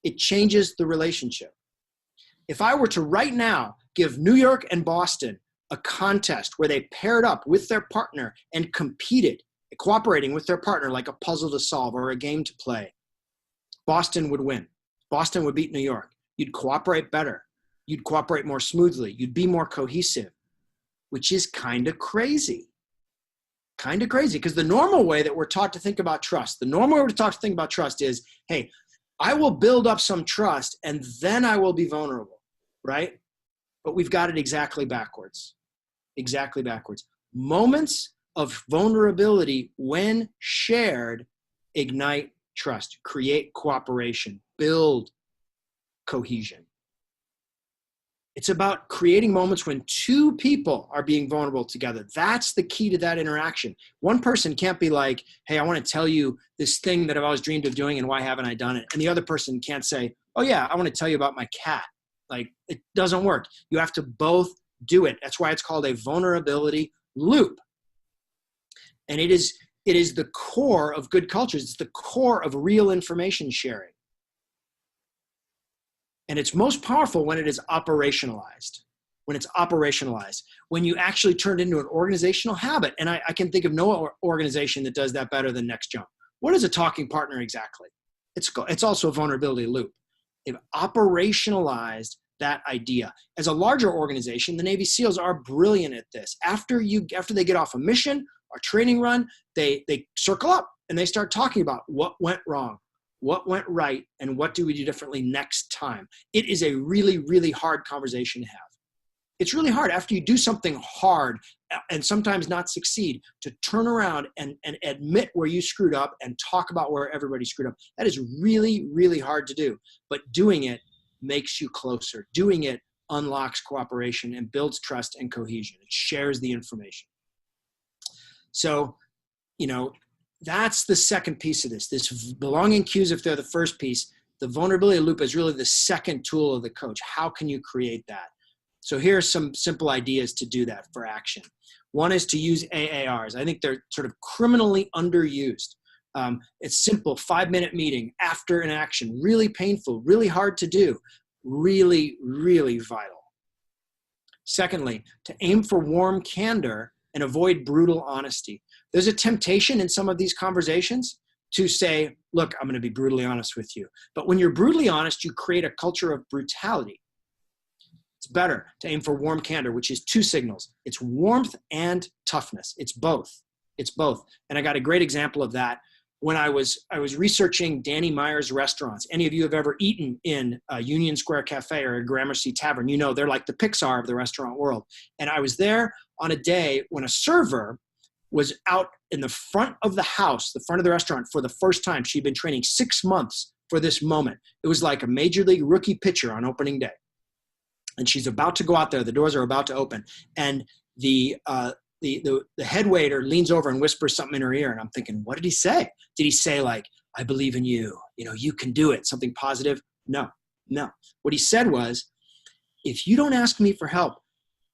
it changes the relationship. If I were to right now give New York and Boston a contest where they paired up with their partner and competed, cooperating with their partner like a puzzle to solve or a game to play, Boston would win. Boston would beat New York. You'd cooperate better. You'd cooperate more smoothly. You'd be more cohesive, which is kind of crazy. Kind of crazy, because the normal way that we're taught to think about trust, is, hey, I will build up some trust and then I will be vulnerable, right? But we've got it exactly backwards. Exactly backwards. Moments of vulnerability, when shared, ignite trust, create cooperation, build cohesion. It's about creating moments when two people are being vulnerable together. That's the key to that interaction. One person can't be like, hey, I want to tell you this thing that I've always dreamed of doing and why haven't I done it? And the other person can't say, oh yeah, I want to tell you about my cat. Like, it doesn't work. You have to both do it. That's why it's called a vulnerability loop. And it is the core of good cultures. It's the core of real information sharing. And it's most powerful when it is operationalized. When you actually turn it into an organizational habit. And I can think of no organization that does that better than Next Jump. What is a talking partner exactly? It's also a vulnerability loop. They've operationalized that idea. As a larger organization, the Navy SEALs are brilliant at this. After they get off a mission or training run, they circle up and they start talking about what went wrong, what went right, and what do we do differently next time. It is a really, really hard conversation to have. It's really hard after you do something hard and sometimes not succeed to turn around and admit where you screwed up and talk about where everybody screwed up. That is really, really hard to do. But doing it makes you closer. Doing it unlocks cooperation and builds trust and cohesion. It shares the information. So, that's the second piece of this. This belonging cues, if they're the first piece, the vulnerability loop is really the second tool of the coach. How can you create that? So here are some simple ideas to do that for action. One is to use AARs. I think they're sort of criminally underused. It's simple, 5-minute meeting after an action, really painful, really hard to do, really, really vital. Secondly, to aim for warm candor and avoid brutal honesty. There's a temptation in some of these conversations to say, look, I'm going to be brutally honest with you. But when you're brutally honest, you create a culture of brutality. It's better to aim for warm candor, which is 2 signals. It's warmth and toughness. It's both. And I got a great example of that when I was researching Danny Meyer's restaurants. Any of you have ever eaten in a Union Square Cafe or a Gramercy Tavern, they're like the Pixar of the restaurant world. And I was there on a day when a server was out in the front of the house, the front of the restaurant for the first time. She'd been training 6 months for this moment. It was like a major league rookie pitcher on opening day. And she's about to go out there. The doors are about to open. And the head waiter leans over and whispers something in her ear. And I'm thinking, what did he say? Did he say like, I believe in you, you can do it, something positive? No. What he said was, if you don't ask me for help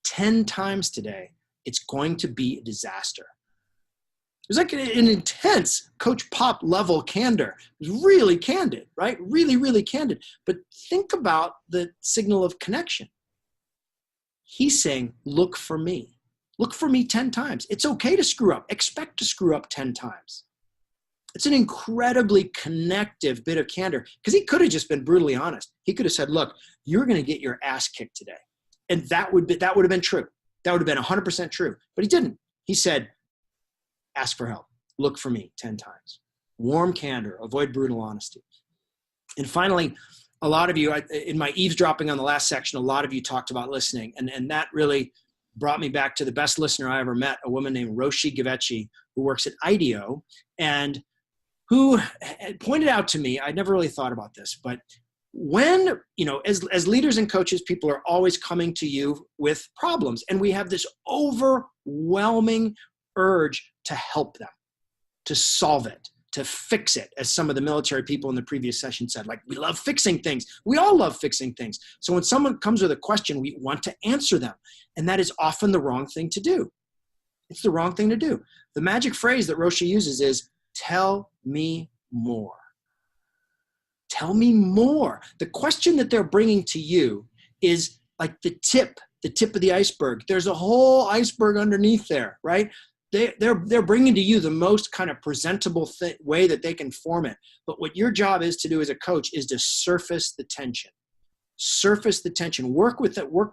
10 times today, it's going to be a disaster. It was like an intense Coach Pop level candor. It was really candid, right? Really, really candid. But think about the signal of connection. He's saying, look for me. Look for me 10 times. It's okay to screw up. Expect to screw up 10 times. It's an incredibly connective bit of candor, because he could have just been brutally honest. He could have said, look, you're going to get your ass kicked today. And that would have been true. That would have been 100% true. But he didn't. He said, ask for help. Look for me 10 times. Warm candor. Avoid brutal honesty. And finally, a lot of you, in my eavesdropping on the last section, a lot of you talked about listening. And that really brought me back to the best listener I ever met, a woman named Roshi Gavechi, who works at IDEO, and who pointed out to me, I'd never really thought about this, but when, as leaders and coaches, people are always coming to you with problems, and we have this overwhelming urge to help them, to solve it, to fix it, as some of the military people in the previous session said, like, we love fixing things. We all love fixing things. So when someone comes with a question, we want to answer them, and that is often the wrong thing to do. It's the wrong thing to do. The magic phrase that Roshi uses is, tell me more. Tell me more. The question that they're bringing to you is like the tip of the iceberg. There's a whole iceberg underneath there, right? They're bringing to you the most kind of presentable way that they can form it. But what your job is to do as a coach is to surface the tension. Surface the tension. Work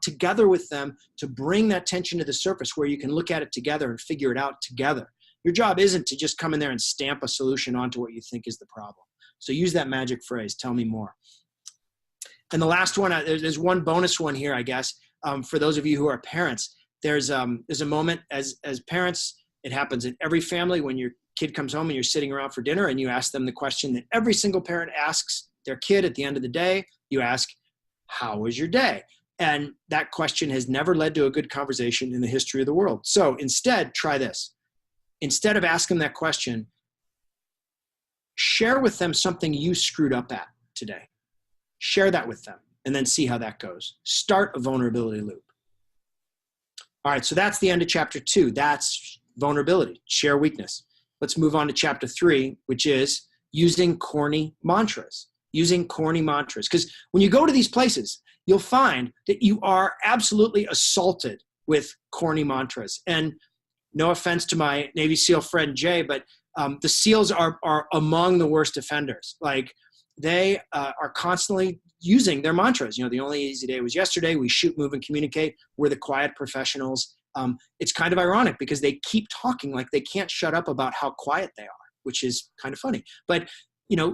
together with them to bring that tension to the surface where you can look at it together and figure it out together. Your job isn't to just come in there and stamp a solution onto what you think is the problem. So use that magic phrase, tell me more. And the last one, there's one bonus one here, I guess, for those of you who are parents. There's a moment as parents, it happens in every family when your kid comes home and you're sitting around for dinner and you ask them the question that every single parent asks their kid at the end of the day. You ask, how was your day? And that question has never led to a good conversation in the history of the world. So instead, try this. Instead of asking that question, share with them something you screwed up at today. Share that with them and then see how that goes. Start a vulnerability loop. All right, so that's the end of chapter 2. That's vulnerability, share weakness. Let's move on to chapter 3, which is using corny mantras. Using corny mantras. Because when you go to these places, you'll find that you are absolutely assaulted with corny mantras. And no offense to my Navy SEAL friend Jay, but the SEALs are among the worst offenders. Like, they are constantly using their mantras. The only easy day was yesterday. We shoot, move, and communicate. We're the quiet professionals. It's kind of ironic because they keep talking like they can't shut up about how quiet they are, which is kind of funny. But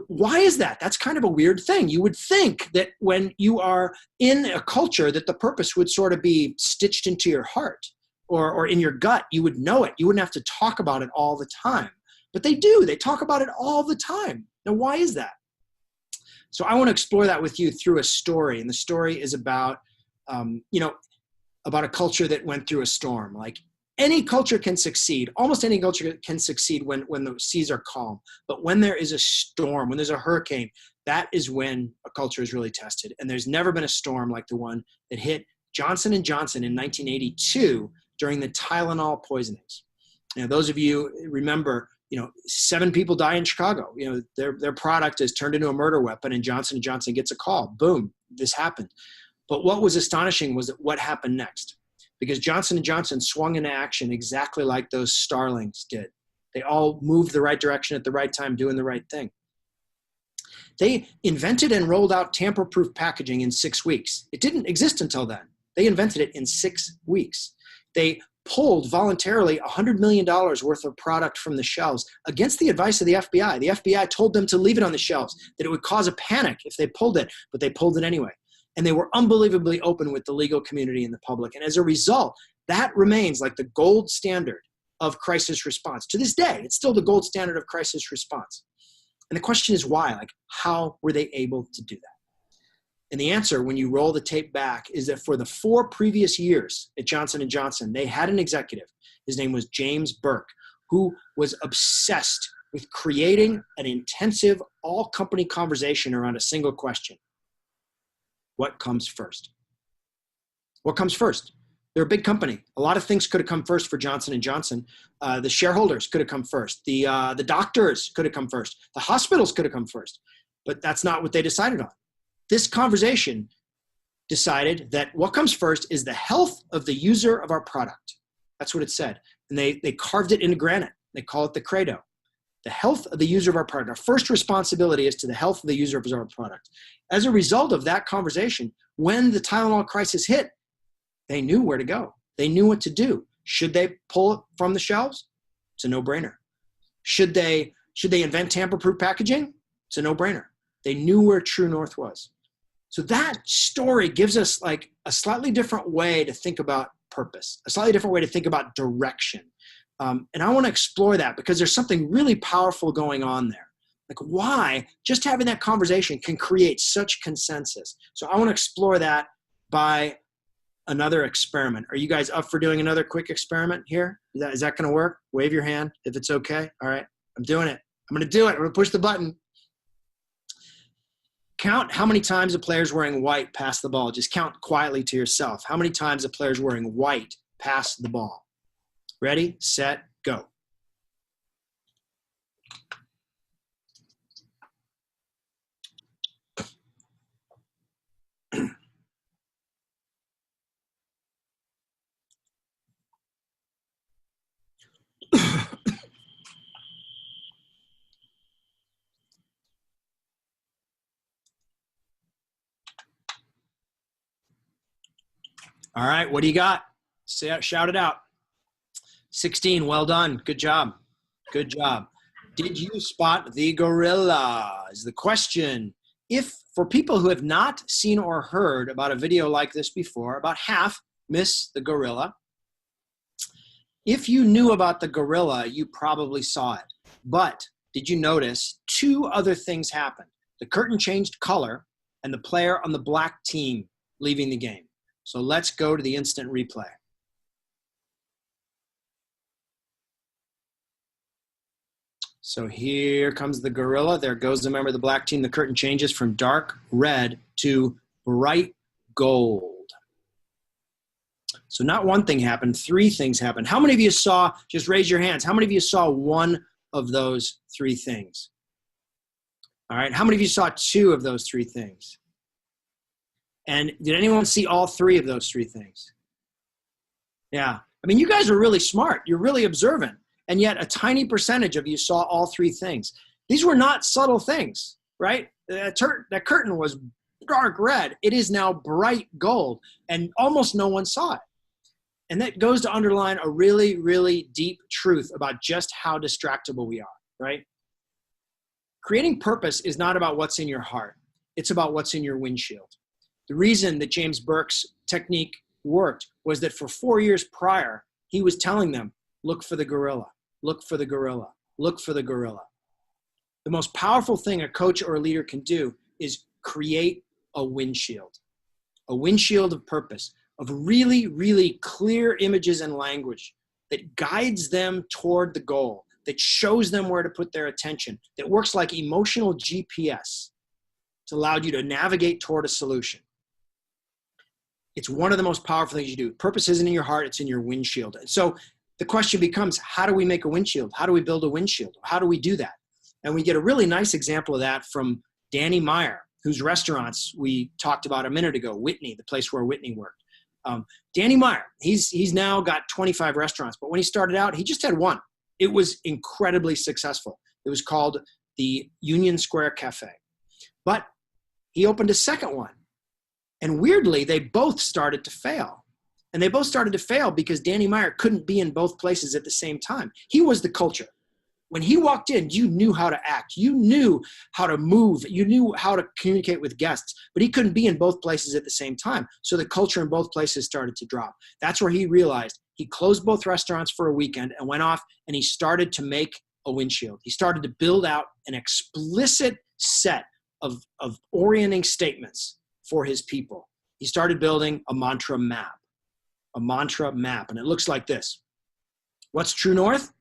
why is that? That's kind of a weird thing. You would think that when you are in a culture that the purpose would sort of be stitched into your heart or in your gut, you would know it. You wouldn't have to talk about it all the time. But they do. They talk about it all the time. Now, why is that? So I want to explore that with you through a story. And the story is about, about a culture that went through a storm. Like, any culture can succeed. Almost any culture can succeed when the seas are calm. But when there is a storm, when there's a hurricane, that is when a culture is really tested. And there's never been a storm like the one that hit Johnson & Johnson in 1982 during the Tylenol poisonings. Those of you remember, 7 people die in Chicago. Their product is turned into a murder weapon, and Johnson & Johnson gets a call. Boom, this happened. But what was astonishing was that what happened next. Because Johnson & Johnson swung into action exactly like those starlings did. They all moved the right direction at the right time, doing the right thing. They invented and rolled out tamper-proof packaging in 6 weeks. It didn't exist until then. They invented it in 6 weeks. They pulled voluntarily $100 million worth of product from the shelves against the advice of the FBI. The FBI told them to leave it on the shelves, that it would cause a panic if they pulled it, but they pulled it anyway. And they were unbelievably open with the legal community and the public. And as a result, that remains like the gold standard of crisis response. To this day, it's still the gold standard of crisis response. And the question is why? Like, how were they able to do that? And the answer, when you roll the tape back, is that for the 4 previous years at Johnson & Johnson, they had an executive. His name was James Burke, who was obsessed with creating an intensive all-company conversation around a single question. What comes first? What comes first? They're a big company. A lot of things could have come first for Johnson & Johnson. The shareholders could have come first. The doctors could have come first. The hospitals could have come first. But that's not what they decided on. This conversation decided that what comes first is the health of the user of our product. That's what it said. And they carved it into granite. They call it the credo. The health of the user of our product. Our first responsibility is to the health of the user of our product. As a result of that conversation, when the Tylenol crisis hit, they knew where to go. They knew what to do. Should they pull it from the shelves? It's a no-brainer. Should they invent tamper-proof packaging? It's a no-brainer. They knew where true north was. So that story gives us like a slightly different way to think about purpose, a slightly different way to think about direction. And I want to explore that because there's something really powerful going on there. Like why just having that conversation can create such consensus. So I want to explore that by another experiment. Are you guys up for doing another quick experiment here? Is that going to work? Wave your hand if it's okay. All right, I'm doing it. I'm going to do it. I'm going to push the button. Count how many times a player's wearing white pass the ball. Just count quietly to yourself. How many times a player's wearing white pass the ball? Ready, set, go. All right, what do you got? Shout it out. 16, well done. Good job. Good job. Did you spot the gorilla? Is the question. If for people who have not seen or heard about a video like this before, about half miss the gorilla. If you knew about the gorilla, you probably saw it. But did you notice 2 other things happened? The curtain changed color and the player on the black team leaving the game. So let's go to the instant replay. So here comes the gorilla. There goes the member of the black team. The curtain changes from dark red to bright gold. So not one thing happened, 3 things happened. How many of you saw, just raise your hands, how many of you saw one of those 3 things? All right, how many of you saw 2 of those 3 things? And did anyone see all 3 of those 3 things? Yeah. I mean, you guys are really smart. You're really observant. And yet a tiny percentage of you saw all 3 things. These were not subtle things, right? That curtain was dark red. It is now bright gold. And almost no one saw it. And that goes to underline a really, really deep truth about just how distractible we are, right? Creating purpose is not about what's in your heart. It's about what's in your windshield. The reason that James Burke's technique worked was that for 4 years prior, he was telling them, look for the gorilla, look for the gorilla, look for the gorilla. The most powerful thing a coach or a leader can do is create a windshield of purpose, of really, really clear images and language that guides them toward the goal, that shows them where to put their attention, that works like emotional GPS to allow you to navigate toward a solution. It's one of the most powerful things you do. Purpose isn't in your heart, it's in your windshield. And so the question becomes, how do we make a windshield? How do we build a windshield? How do we do that? And we get a really nice example of that from Danny Meyer, whose restaurants we talked about a minute ago, Whitney, the place where Whitney worked. Danny Meyer, he's now got 25 restaurants, but when he started out, he just had one. It was incredibly successful. It was called the Union Square Cafe. But he opened a second one. And weirdly, they both started to fail. And they both started to fail because Danny Meyer couldn't be in both places at the same time. He was the culture. When he walked in, you knew how to act. You knew how to move. You knew how to communicate with guests. But he couldn't be in both places at the same time. So the culture in both places started to drop. That's where he realized he closed both restaurants for a weekend and went off and he started to make a windshield. He started to build out an explicit set of orienting statements for his people. He started building a mantra map. And it looks like this. What's true north?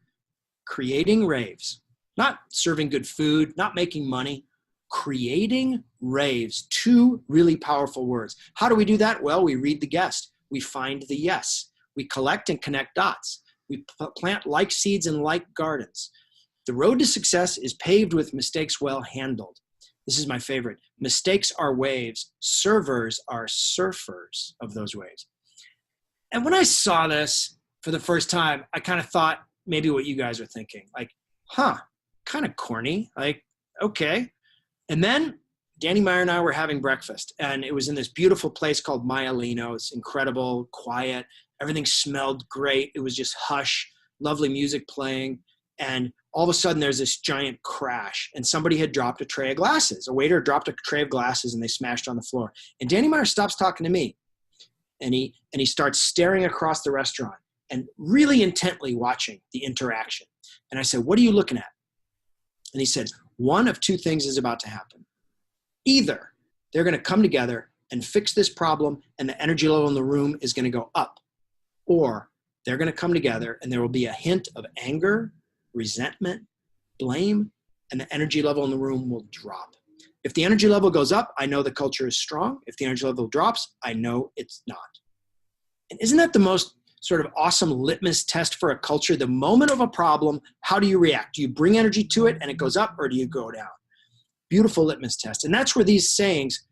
Creating raves. Not serving good food, not making money, creating raves. Two really powerful words. How do we do that? Well, we read the guest. We find the yes. We collect and connect dots. We plant like seeds in like gardens. The road to success is paved with mistakes well handled. This is my favorite. Mistakes are waves. Servers are surfers of those waves. And when I saw this for the first time, I kind of thought maybe what you guys are thinking. Like, kind of corny. Like, okay. And then Danny Meyer and I were having breakfast, and it was in this beautiful place called Maialino. It's incredible, quiet. Everything smelled great. It was just hush, lovely music playing. And all of a sudden there's this giant crash, and somebody had dropped a tray of glasses. A waiter dropped a tray of glasses and they smashed on the floor. And Danny Meyer stops talking to me, and he starts staring across the restaurant and really intently watching the interaction. And I said, what are you looking at? And he said, one of two things is about to happen. Either they're going to come together and fix this problem and the energy level in the room is going to go up, or they're going to come together and there will be a hint of anger, resentment, blame, and the energy level in the room will drop. If the energy level goes up, I know the culture is strong. If the energy level drops, I know it's not. And isn't that the most sort of awesome litmus test for a culture? The moment of a problem, how do you react? Do you bring energy to it and it goes up, or do you go down? Beautiful litmus test. And that's where these sayings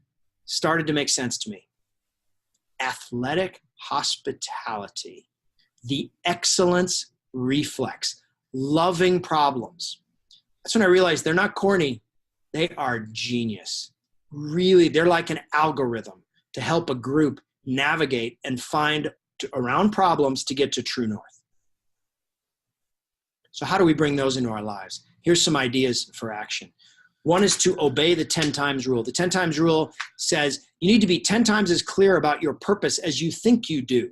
started to make sense to me. Athletic hospitality, the excellence reflex, loving problems. That's when I realized they're not corny. They are genius. Really, they're like an algorithm to help a group navigate and find around problems to get to true north. So how do we bring those into our lives? Here's some ideas for action. One is to obey the 10 times rule. The 10 times rule says you need to be 10 times as clear about your purpose as you think you do.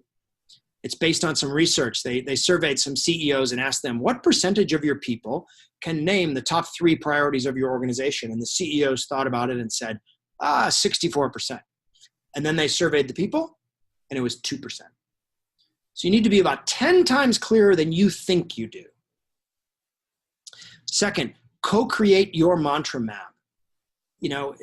It's based on some research. They surveyed some CEOs and asked them, what percentage of your people can name the top 3 priorities of your organization? And the CEOs thought about it and said, 64%. And then they surveyed the people, and it was 2%. So you need to be about 10 times clearer than you think you do. Second, co-create your mantra map. You know,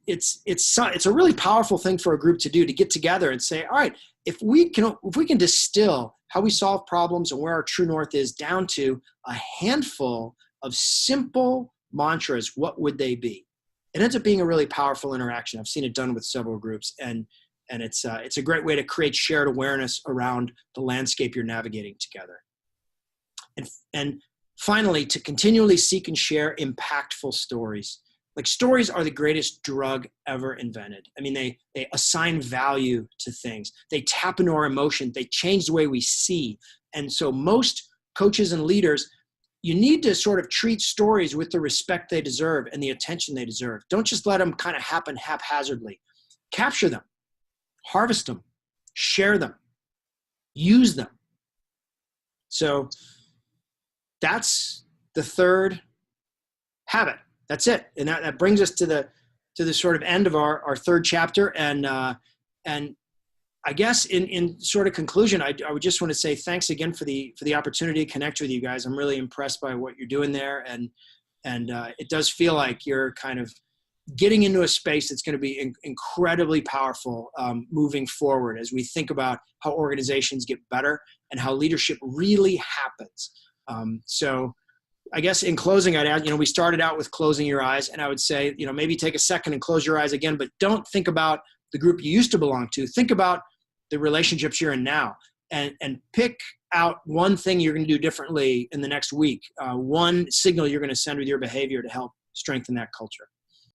it's a really powerful thing for a group to do, to get together and say, all right, if we can distill how we solve problems and where our true north is down to a handful of simple mantras, what would they be? It ends up being a really powerful interaction. I've seen it done with several groups, and it's a great way to create shared awareness around the landscape you're navigating together. And finally, to continually seek and share impactful stories. Like, stories are the greatest drug ever invented. I mean, they assign value to things. They tap into our emotion. They change the way we see. And so most coaches and leaders, you need to sort of treat stories with the respect they deserve and the attention they deserve. Don't just let them kind of happen haphazardly. Capture them, harvest them, share them, use them. So that's the third habit. That's it. And that brings us to the sort of end of our third chapter. And I guess in sort of conclusion, I would just want to say thanks again for the opportunity to connect with you guys. I'm really impressed by what you're doing there. And it does feel like you're kind of getting into a space that's going to be incredibly powerful moving forward as we think about how organizations get better and how leadership really happens. So I guess in closing, I'd add, we started out with closing your eyes, and I would say, maybe take a second and close your eyes again, but don't think about the group you used to belong to. Think about the relationships you're in now, and pick out one thing you're going to do differently in the next week, one signal you're going to send with your behavior to help strengthen that culture.